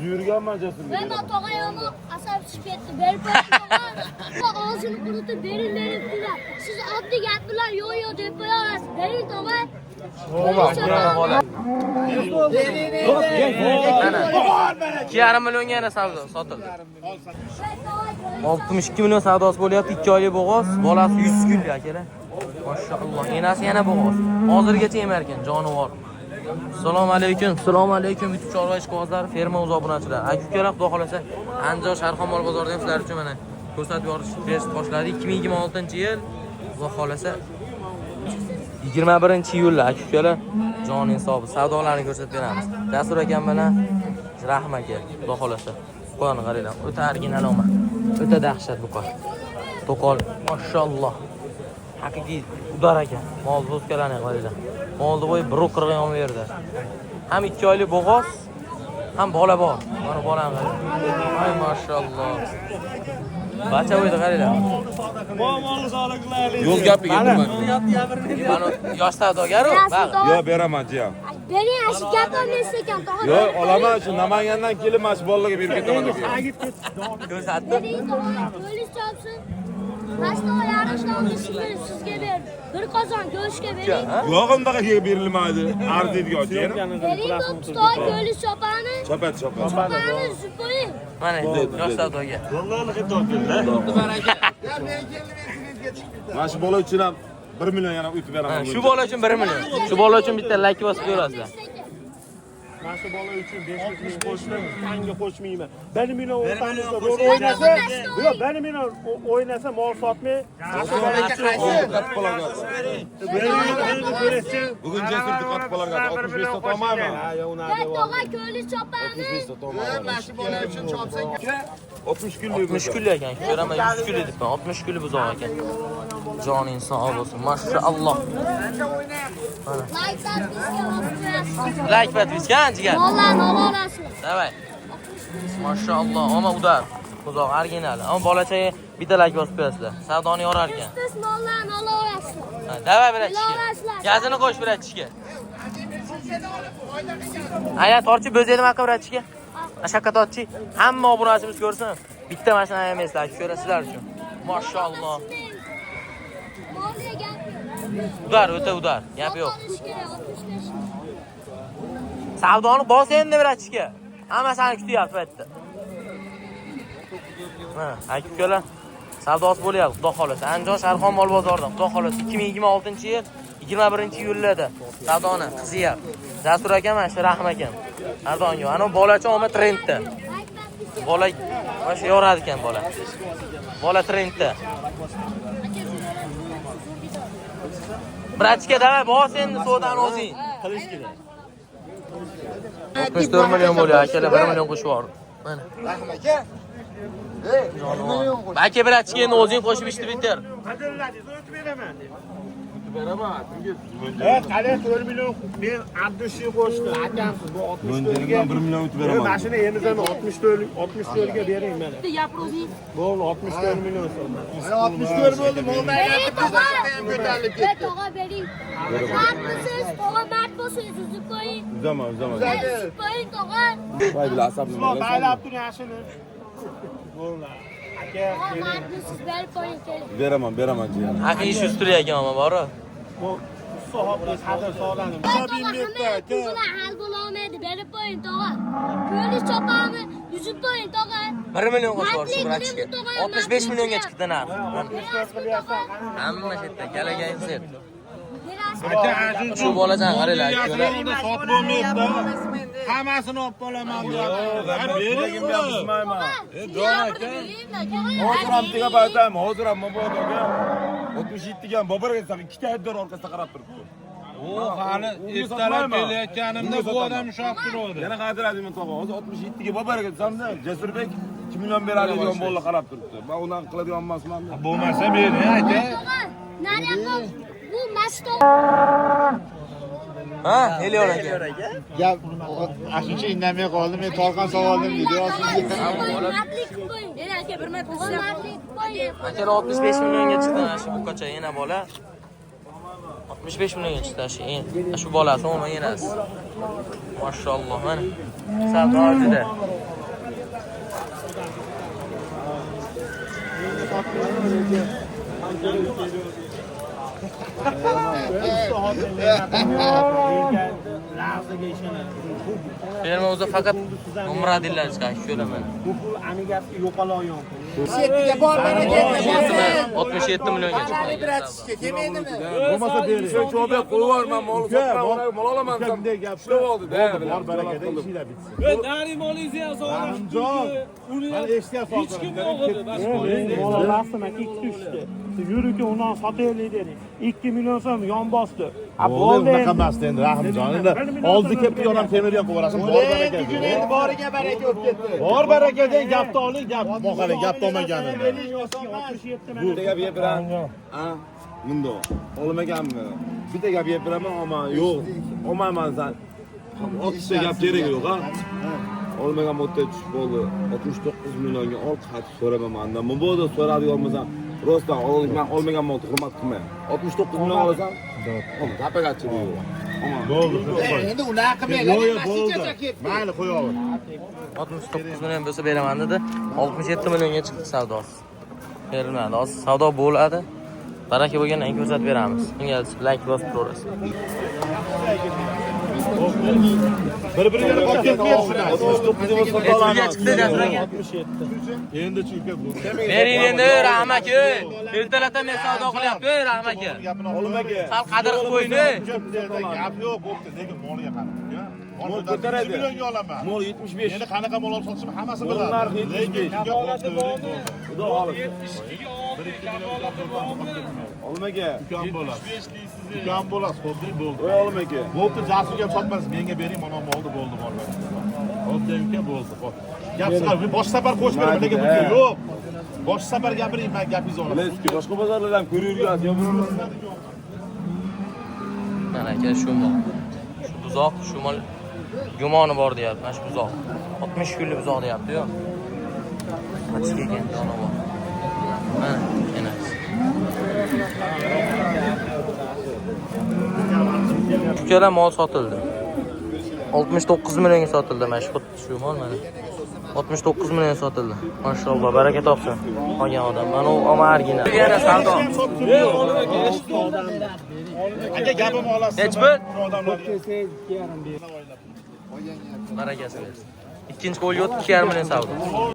Buyurganman Jasur. Ben tog'ayamni asab tushib ketdi. Berib qo'ydim. Og'zini quritib bering dedilar. Siz oddiy gap bilan yo'q deb qo'yasiz. Bering tog'ay. $2,5 millionga yana savdo sotildi. 62 million savdosi bo'lyapti. 2 oylik bo'g'oz, bolasi 100 kunlik akalar. Mashalloh. Enasi yana bo'g'oz. Hozirgacha yemar ekan, jonivor. Assalomu alaykum. Assalomu alaykum. YouTube chorva ishqibozlari, ferma obunachilar. Aka-ukalar, xudo xolasa, Andijon Sharxon mol bozorida ham sizlar uchun mana ko'rsatib berish boshladi. 2026-yil, xudo xolasa 21-iyulda aka-ukalar jon insobi savdolarni ko'rsatib beramiz. Jasur akam bilan Rahmat aka, xudo xolasa. Qo'yani qaranglar. O'ta original omad. O'ta dahshat bu qo'y. To'qol, mashalloh. Haqiqiy udar ekan. Mol bo'zkalarni qaranglar. Molni bo'yi 1.40 yom berdi. Ham 2 oylik bo'g'oz, ham bola bor. Mana bolani qarang. Ay mashalloh. Bacha o'ydi qaranglar. Muammolar sog'liqlar. Yo'q gapiga turman. Mana yosh savdogaru, bag'. Yo'q, beraman, jiyan. Bering, ashi gap olmaysiz ekan tog'ay. Yo'q, olaman, shu Namangandan kelib mana shu bolalarga berib ketaman deb. Ko'rsatdi. Bering tog'ay, polis chopsin. Mashina yarashlarni sizga ber. Bir qozon go'shtga bering. Yo'q, undaqa berilmaydi. Arziydigan ochaymi? Bering tog'ay, polis chopani. Chopadi. Chopani zupoying. Mana yosh savdoga. Mana shu bola uchun ham 1 million yana o'tib beraman. Shu bola uchun 1 million. Shu bola uchun bitta like bosib qo'yasizlar. Mana shu bola uchun 500 ming qo'shdim, tanga qo'shmayman. 1 million o'rtamizda ro'l o'ynasa, yo'q 1 million o'ynasa mol sotmay, mana shu bolaga Bugun Jasur diqqat qo'larga 65 sota olmayman. Tog'ay ko'li chopani. 65 sota olmayman. Mana shu bola uchun chopsang 60 kunlik. 60 kunlik ekan. Ko'raman 100 kunlik debman. 60 kunlik buzoq ekan. Jon inson bo'lsin. Mashalloh. Like подписка, jigar. Mollarni olasizlar. Davay. Mashalloh, ama udar. Buzoq original. Ama bolachaga bitta like bosib qo'yasizlar. Savdoni yorar ekan. Siz mollarni olasizlar. Davay biratishga. Gazini qo'sh biratishga. Aya torchi bo'zaydi maqa biratishga. Ashaqqa torchi. Hamma obunachimiz ko'rsin. Bitta mashina ayamaysizlar, ko'rasizlar uchun. Mashalloh. Udar, o'ta udar. Gap yo'q. Savdoni bos endi biratishga. Hammasini kutyapti paytda. Mana, aka-ukalar savdosi bo'lyapti, xudo xolasa. Andijon Sharxon mol bozorida, xudo xolasa 2026-yil 21-iyulda savdoni qizyapti. Jasur akam, mana shu Rahmat akam. Ardonga, ana bolacha omad trendda. Bola mana shu yoradi ekan bola. Bola trendda. Biratishga davay, bos endi sodani o'zing. qilish kerak. 64 million bo'lyapti, akalar 1 million qo'shib yubordi. Mana. Aka biratishga endi o'zing qo'shib ishni bitir. Qadrladingiz, o'tib beraman deb. Beraman. Qalay 4 million men Abdushiy qo'shdi. Akamsiz bu 64 ga 1 million o'tib beraman. Mashina endi 64 ga bering mana. Bo'ldi 64 million so'm. 64 bo'ldi, molda ham ko'tarilib ketdi. Tog'ay bering. Mardmisiz? Tog'ay mard bo'lsangiz uzib qo'ying. Uzaman. Uzib qo'ying tog'ay. Voy bilan asabni. Baylab tur yaxshini. Bo'ldi. Aka, Tog'ay mardmisiz? Berib qo'ying keling. Beraman jiyan. Aka ish usturi ekan ama bor. bu sohobga qadr sog'lanib. Bular hal bo'la olmaydi. Berib qo'ying tog'ay. Polis chopami? Uzib qo'ying tog'ay. 1 million qo'shib yuborishdi biratishga. 65 millionga chiqdi narx. Hamma yerda kalagan set. Shu bolajon qaranglar, aka. Sotib bo'lmayapti. Hammasini olib qolaman deyapti. Beragimga bismayman. Jon aka. Hozir ham tega baytam, hozir ham mobodoga 67 ga boborga san ikkita aybdor orqasida qarab turibdi. O hali ertalab kelayotganimda bu odam ushlab turadi. Yana qaytaradimi tog'a? Hozir 67 ga boborga desamda, Jasurbek 2 million beradi degan bolalar qarab turibdi. Men undan qiladigan emasman. Bo'lmasa bering aka. Nariyoqqa bu mashto. Ha, Eliyor aka. Gap ashuncha indamay qoldim. Men tolqon savoldim video Mardlik qilib qo'ying. Yana aka bir marta mardlik qo'ying. Akalar 65 millionga chiqdi shu buqacha yana bola. 65 millionga chiqdi shu bolasi, umuman yenasi. Mashalloh, mana. Savdo juda. Ferma o'zi faqat umradillar chiqadi, ko'raman. Bu pul aniga yo'qoloyon. 67 millionga chiqdi. Bo'lmasa bering. Sen cho'bek qo'yib yubor, men mol sotman, mol olaman. Bunday gap Ishlab oldi-da. bor barakada ishinglar bitsin. Narimolizni ham Rahimjon, mana eshityapsan. hech kim yo'q edi. Molalasi aka ikki tushdi. Yuriki undan sotaylik dedi. 2 million so'm yon bosdi. Bo'ldi, unaqa emas endi Rahimjon. Endi oldi kelib yo'lam temir yoqib yuborasan. Bor baraka. Endi boriga baraka o'tib ketdi. Bor baraka deng, gapni oling, gap moqali, gap olmaganini. Bitta gap yeb beraman. Ha? Bunda olmaganmi? Bitta gap yeb beraman, ammo yo'q. Olmayman san. 60 ta gap kerak yo'q, ha? Olmagan modda tushib bo'ldi. 69 millionga ol, qatib so'raman mendan. Bu bo'ldi, so'radigan bo'lsam, rostdan men olmagan modda hurmat qilmay. 69 million olasan? Yo'q. Gapagachi yo'q. Bo'ldi. Endi unaqa qilmaylar. Yo'q, bo'ldi. Mayli, qo'yaver. 69 million bo'lsa beraman dedi. 67 millionga chiqdi savdosi. Berilmadi. Hozir savdo bo'ladi. Baraka bo'lgandan keyin ko'rsatib beramiz. Unga like bosib turaverasiz. Bir-biriga olib ketmayapsizlar. 69 chiqdi dasturga. Endi chunki bu. Bering endi Rahmaka. Ertalabdan men savdo qilyapti, Rahmaka. Olmaga. Sal qadr qilib qo'ying. Gap yo'q, bo'pti, lekin molga qarang. Mol ko'taradi. 1 millionga olaman. Mol 75. Endi qanaqa mol olib sotishni hammasi Mol biladi. narxi 75. Xudo xohlasa. Olmaga. Ukam bo'ladi. Ukam bo'ladi, xuddi bo'ldi. Qo'y olmaga. Bo'pti, Jasurga ham sotmaysiz, menga bering, mana molni bo'ldi, mollar. Xuddi uka bo'ldi. Gap chiqar, bosh safar qo'shib beraman, lekin bu yo'q. Bosh safar gapiring, men gapingizni olaman. Bilesizki, boshqa bozorlardan ko'rib yurgansiz, Mana aka shu mol. Shu buzoq, shu mol gumoni bor deyapti. Mana shu buzoq. 60 kunlik buzoq deyapti-yu. Qachga ekan jonivor. Mana enasi. Ikkala mol sotildi. 69 millionga sotildi mana shu mol mana. 69 million sotildi. Mashalloh, baraka topsin. Qolgan odam. Mana u original. Yana savdo. Aka gapimni olasiz. Hech bir odamlar barakasi bersin. Ikkinchi qo'lga o'tib 2,5 million savdo.